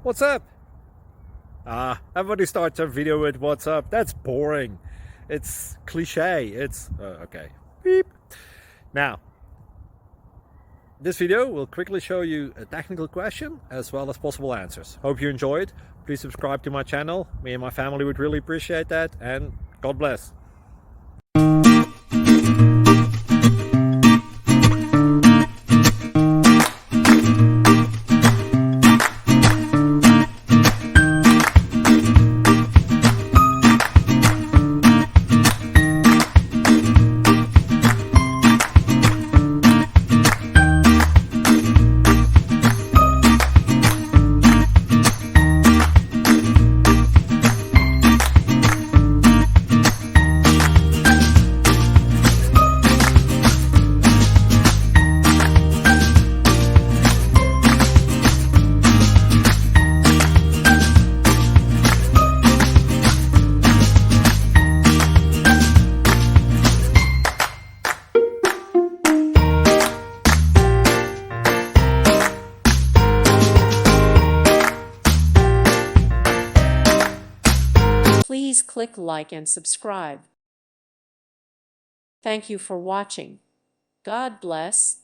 What's up? Everybody starts their video with what's up. That's boring. It's cliche. It's okay. Beep. Now, this video will quickly show you a technical question as well as possible answers. Hope you enjoyed. Please subscribe to my channel. Me and my family would really appreciate that, and God bless. Please click like and subscribe. Thank you for watching. God bless.